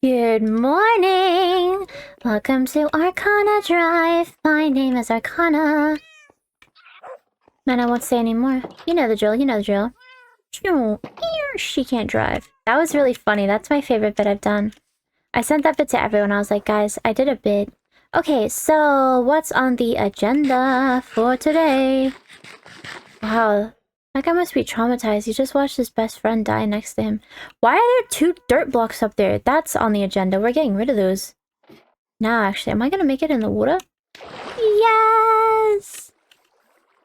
Good morning! Welcome to Arcana Drive. My name is Arcana. And I won't say anymore. You know the drill, you know the drill. She can't drive. That was really funny. That's my favorite bit I've done. I sent that bit to everyone. I was like, guys, I did a bit. Okay, so what's on the agenda for today? Wow. That guy must be traumatized. He just watched his best friend die next to him. Why are there 2 dirt blocks up there? That's on the agenda. We're getting rid of those. Nah, actually, am I gonna make it in the water? Yes!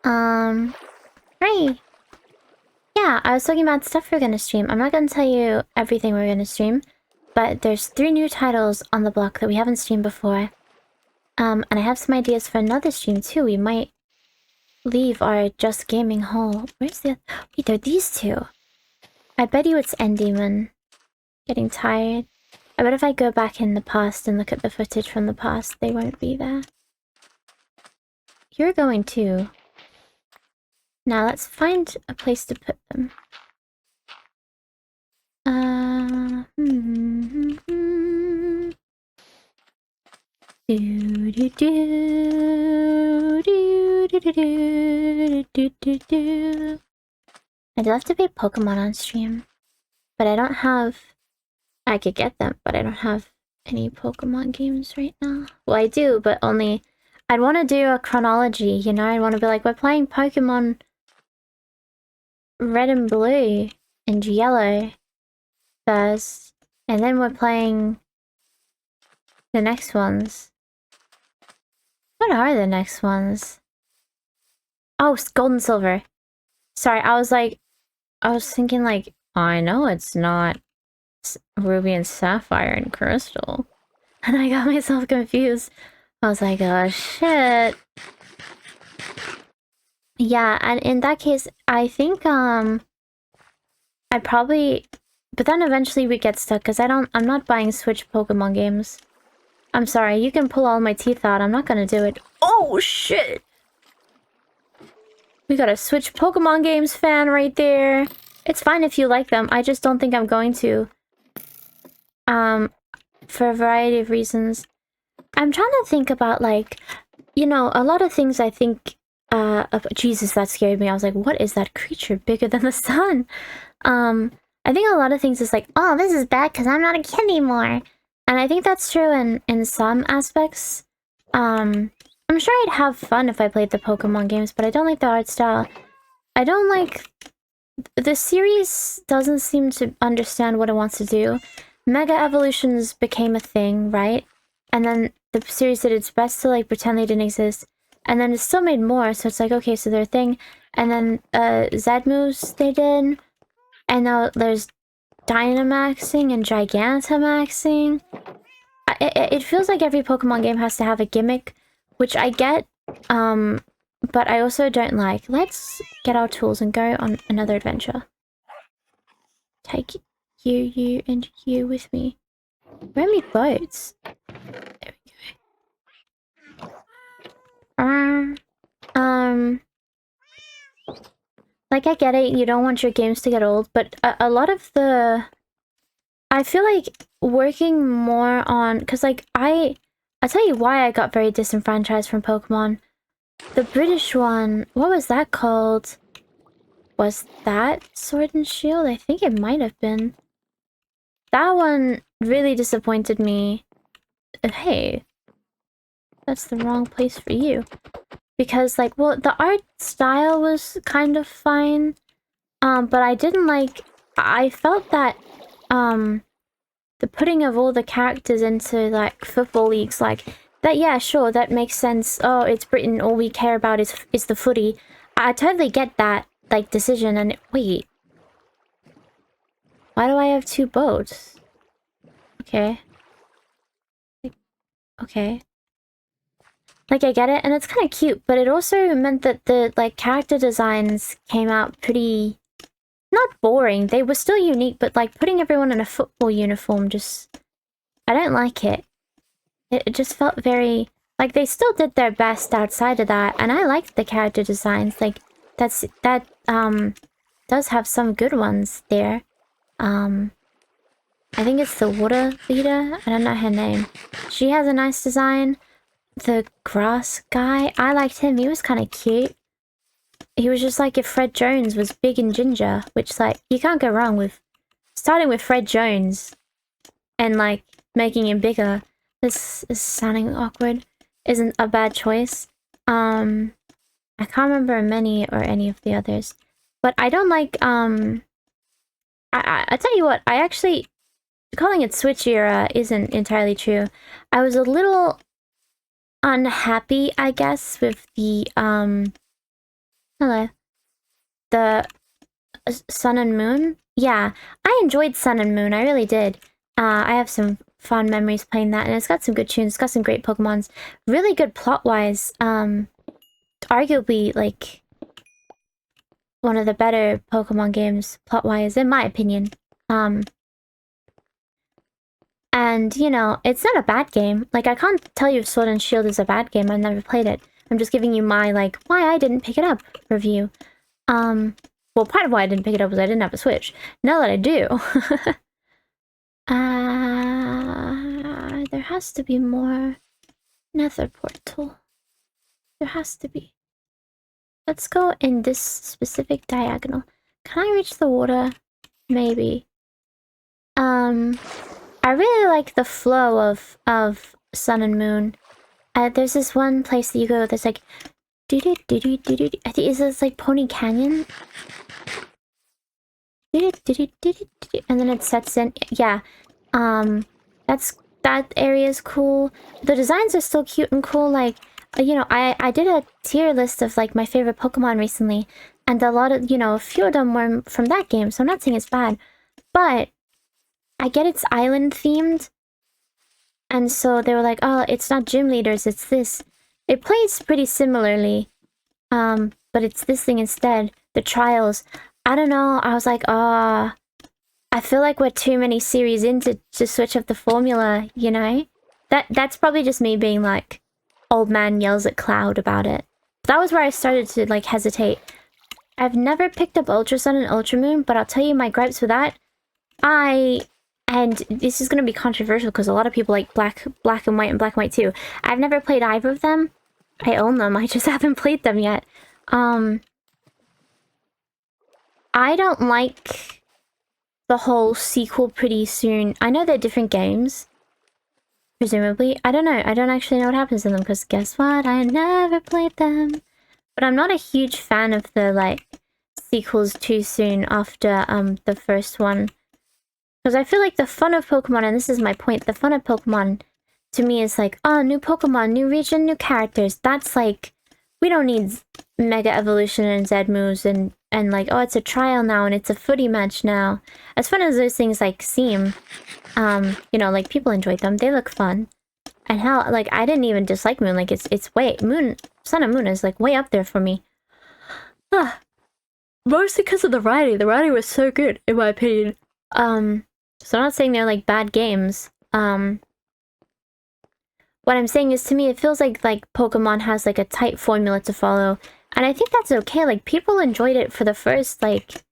Hey. Yeah, I was talking about stuff we're gonna stream. I'm not gonna tell you everything we're gonna stream, but there's 3 new titles on the block that we haven't streamed before. And I have some ideas for another stream too. We might leave our Just Gaming hole. Where's the... Wait, they're these 2. I bet you it's Endyman. Getting tired. I bet if I go back in the past and look at the footage from the past, they won't be there. You're going too. Now let's find a place to put them. I'd love to play Pokemon on stream, but I don't have... I could get them, but I don't have any Pokemon games right now. Well, I do, but only... I'd want to do a chronology, you know? I'd want to be like, we're playing Pokemon Red and Blue and Yellow first, and then we're playing the next ones. What are the next ones? Oh, Gold and Silver. Sorry, I was thinking like, I know it's not Ruby and Sapphire and Crystal. And I got myself confused. I was like, oh shit. Yeah, and in that case, I think, I'd probably... But then eventually we get stuck, because I'm not buying Switch Pokemon games. I'm sorry, you can pull all my teeth out, I'm not gonna do it. Oh shit! We got a Switch Pokemon games fan right there. It's fine if you like them, I just don't think I'm going to. For a variety of reasons. I'm trying to think about, like, you know, a lot of things I think, Jesus, that scared me. I was like, what is that creature bigger than the sun? I think a lot of things is like, oh, this is bad because I'm not a kid anymore. And I think that's true in some aspects. I'm sure I'd have fun if I played the Pokemon games, but I don't like the art style. I don't like... The series doesn't seem to understand what it wants to do. Mega Evolutions became a thing, right? And then the series did its best to, like, pretend they didn't exist. And then it still made more, so it's like, okay, so they're a thing. And then, Z moves they did. And now there's Dynamaxing and Gigantamaxing. It feels like every Pokemon game has to have a gimmick, which I get, but I also don't like. Let's get our tools and go on another adventure. Take you, and you with me. Where are my boats? There we go. Like, I get it, you don't want your games to get old, but a lot of the... I feel like working more on... Because, like, I'll tell you why I got very disenfranchised from Pokemon. The British one, what was that called? Was that Sword and Shield? I think it might have been. That one really disappointed me. Hey, that's the wrong place for you. Because, like, well, the art style was kind of fine. But I didn't like... I felt that, the putting of all the characters into, like, football leagues, like... That, yeah, sure, that makes sense. Oh, it's Britain, all we care about is the footy. I totally get that, like, decision, and... Wait. Why do I have 2 boats? Okay. Okay. Like, I get it, and it's kind of cute, but it also meant that the, like, character designs came out pretty... Not boring, they were still unique, but, like, putting everyone in a football uniform just... I don't like it. It just felt very... Like, they still did their best outside of that, and I liked the character designs, like, that does have some good ones there. I think it's the water leader. I don't know her name. She has a nice design. The grass guy, I liked him. He was kind of cute. He was just like if Fred Jones was big and ginger, which like you can't go wrong with starting with Fred Jones and like making him bigger. This is sounding awkward. Isn't a bad choice. I can't remember many or any of the others, but I don't like I tell you what, I actually calling it Switch era isn't entirely true. I was a little unhappy, I guess, with the hello, the Sun and Moon. Yeah, I enjoyed Sun and Moon. I really did. I have some fond memories playing that, and it's got some good tunes. It's got some great Pokemons. Really good plot-wise. Arguably, like, one of the better Pokemon games plot-wise, in my opinion. And, you know, it's not a bad game. Like, I can't tell you if Sword and Shield is a bad game. I've never played it. I'm just giving you my, like, why I didn't pick it up review. Well, part of why I didn't pick it up was I didn't have a Switch. Now that I do. There has to be more Nether Portal. There has to be. Let's go in this specific diagonal. Can I reach the water? Maybe. I really like the flow of Sun and Moon. There's this one place that you go that's like I think is this like Pony Canyon? And then it sets in. Yeah. That area is cool. The designs are still cute and cool. Like, you know, I did a tier list of like my favorite Pokemon recently, and a lot of, you know, a few of them were from that game, so I'm not saying it's bad. But I get it's island themed. And so they were like, oh, it's not gym leaders, it's this. It plays pretty similarly. But it's this thing instead. The trials. I don't know, I was like, I feel like we're too many series in to switch up the formula, you know? That's probably just me being like, old man yells at cloud about it. That was where I started to like hesitate. I've never picked up Ultra Sun and Ultra Moon, but I'll tell you my gripes with that. And this is going to be controversial because a lot of people like black and white and black and white too. I've never played either of them. I own them, I just haven't played them yet. I don't like the whole sequel pretty soon. I know they're different games, presumably. I don't know. I don't actually know what happens in them because guess what? I never played them. But I'm not a huge fan of the, like, sequels too soon after, the first one. Because I feel like the fun of Pokemon, and this is my point, the fun of Pokemon to me is like, oh, new Pokemon, new region, new characters. That's like, we don't need Mega Evolution and Z moves and like, oh, it's a trial now and it's a footy match now. As fun as those things like seem, you know, like people enjoyed them. They look fun. And how, like, I didn't even dislike Moon. Like, it's way, Sun and Moon is like way up there for me. Mostly because of the writing. The writing was so good, in my opinion. So I'm not saying they're like bad games. What I'm saying is, to me, it feels like Pokemon has like a tight formula to follow. And I think that's okay. Like, people enjoyed it for the first, like,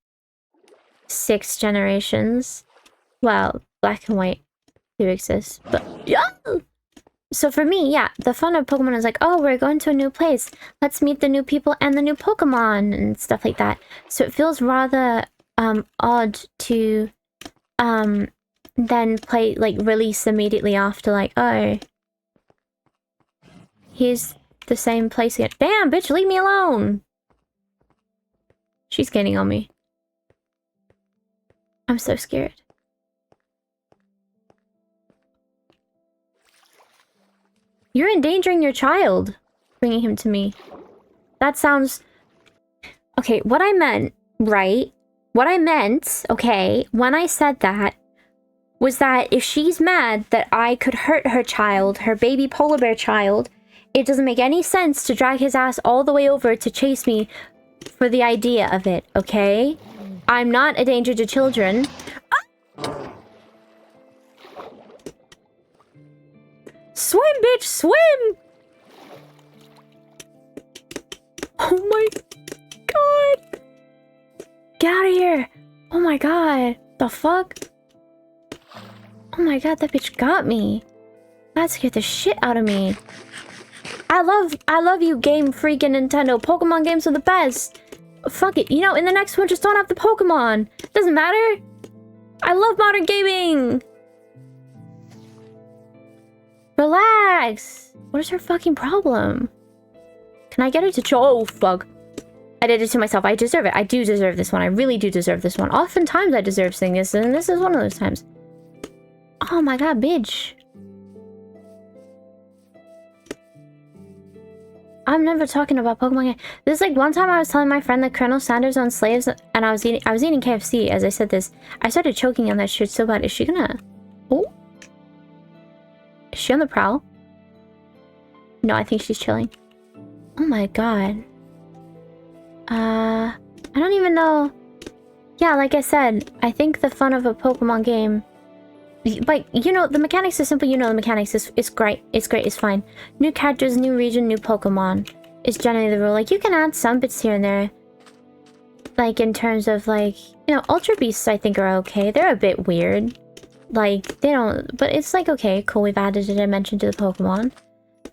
6 generations. Well, Black and White do exist, but yeah! So for me, yeah, the fun of Pokemon is like, oh, we're going to a new place. Let's meet the new people and the new Pokemon and stuff like that. So it feels rather, odd to, then play, like, release immediately after, like, oh, here's the same place again. Damn, bitch, leave me alone! She's getting on me. I'm so scared. You're endangering your child, bringing him to me. That sounds... Okay, what I meant, right? What I meant, okay, when I said that, was that if she's mad that I could hurt her child, her baby polar bear child, it doesn't make any sense to drag his ass all the way over to chase me for the idea of it, okay? I'm not a danger to children. Ah! Swim, bitch, swim! Oh my god! Get out of here! Oh my god! The fuck? Oh my god, that bitch got me. That scared the shit out of me. I love you, Game Freaking Nintendo. Pokemon games are the best. Fuck it. You know, in the next one, just don't have the Pokemon. Doesn't matter. I love modern gaming. Relax. What is her fucking problem? Can I get her to chill? Oh, fuck. I did it to myself. I deserve it. I do deserve this one. I really do deserve this one. Oftentimes I deserve seeing this, and this is one of those times. Oh my god, bitch. I'm never talking about Pokemon games. This is like one time I was telling my friend that Colonel Sanders on slaves, and I was eating KFC as I said this. I started choking on that shit so bad. Is she gonna... Oh? Is she on the prowl? No, I think she's chilling. Oh my god. I don't even know. Yeah, like I said, I think the fun of a Pokemon game... But, you know, the mechanics are simple, you know the mechanics. It's great, it's fine. New characters, new region, new Pokemon is generally the rule. Like, you can add some bits here and there. Like, in terms of, like... You know, Ultra Beasts, I think, are okay. They're a bit weird. Like, they don't... But it's like, okay, cool, we've added a dimension to the Pokemon.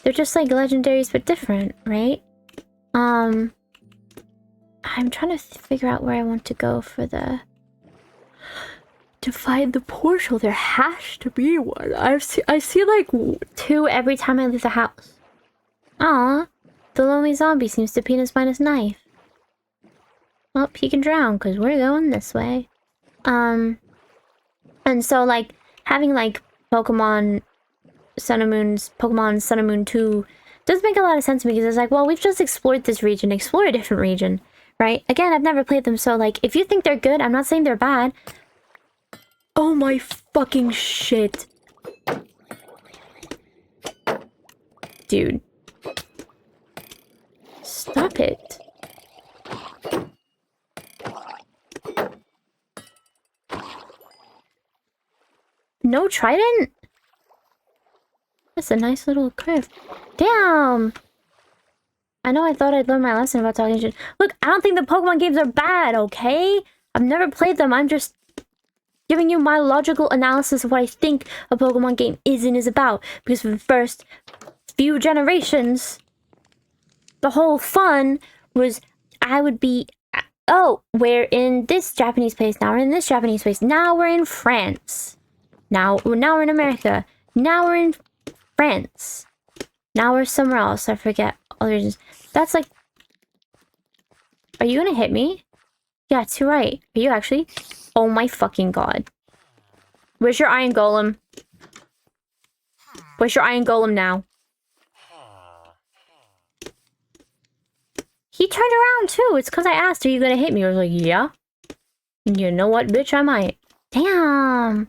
They're just, like, legendaries, but different, right? I'm trying to figure out where I want to go for the... To find the portal, there has to be one. I see like 2 every time I leave the house. Aw, the lonely zombie seems to penis mine his knife. Well, he can drown, because we're going this way. And so, like, having, like, Pokemon Sun and Moon 2 does make a lot of sense to me, because it's like, well, we've just explored this region, explore a different region, right? Again, I've never played them, so, like, if you think they're good, I'm not saying they're bad. Oh my fucking shit. Dude. Stop it. No trident? That's a nice little curve. Damn! I know I thought I'd learned my lesson about talking shit. Look, I don't think the Pokemon games are bad, okay? I've never played them, I'm just... giving you my logical analysis of what I think a Pokemon game is and is about. Because for the first few generations, the whole fun was I would be... Oh, we're in this Japanese place. Now we're in this Japanese place. Now we're in France. Now we're in America. Now we're in France. Now we're somewhere else. I forget all the regions. That's like... Are you gonna hit me? Yeah, to right. Are you actually... Oh my fucking god. Where's your Iron Golem? Where's your Iron Golem now? He turned around too. It's because I asked, are you gonna hit me? I was like, yeah. You know what, bitch? I might. Damn.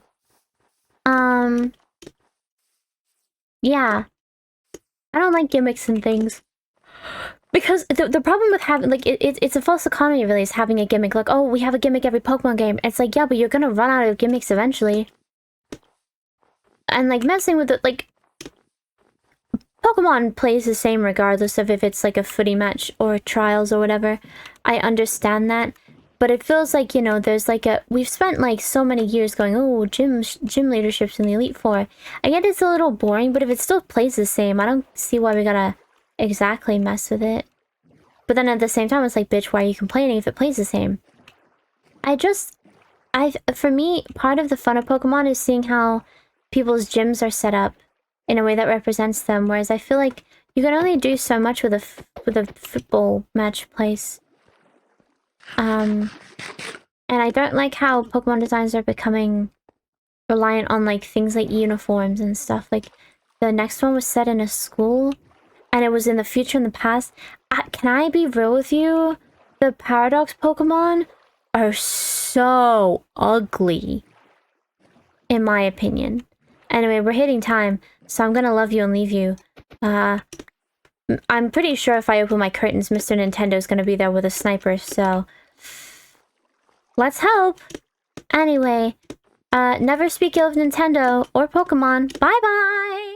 Yeah. I don't like gimmicks and things. Because the problem with having, like, it's a false economy, really, is having a gimmick. Like, oh, we have a gimmick every Pokemon game. It's like, yeah, but you're gonna run out of gimmicks eventually. And, like, messing with it, like... Pokemon plays the same regardless of if it's, like, a footy match or trials or whatever. I understand that. But it feels like, you know, there's, like, a... We've spent, like, so many years going, oh, gym leaderships in the Elite Four. I get it's a little boring, but if it still plays the same, I don't see why we gotta... exactly mess with it. But then at the same time, it's like, bitch, why are you complaining if it plays the same? For me, part of the fun of Pokemon is seeing how people's gyms are set up in a way that represents them, whereas I feel like you can only do so much with a football match place. And I don't like how Pokemon designs are becoming reliant on, like, things like uniforms and stuff. Like, the next one was set in a school, and it was in the future and the past. Can I be real with you? The Paradox Pokemon are so ugly, in my opinion. Anyway, we're hitting time, so I'm gonna love you and leave you. I'm pretty sure if I open my curtains, Mr. Nintendo's gonna be there with a sniper, so... Let's hope! Anyway, never speak ill of Nintendo or Pokemon. Bye-bye!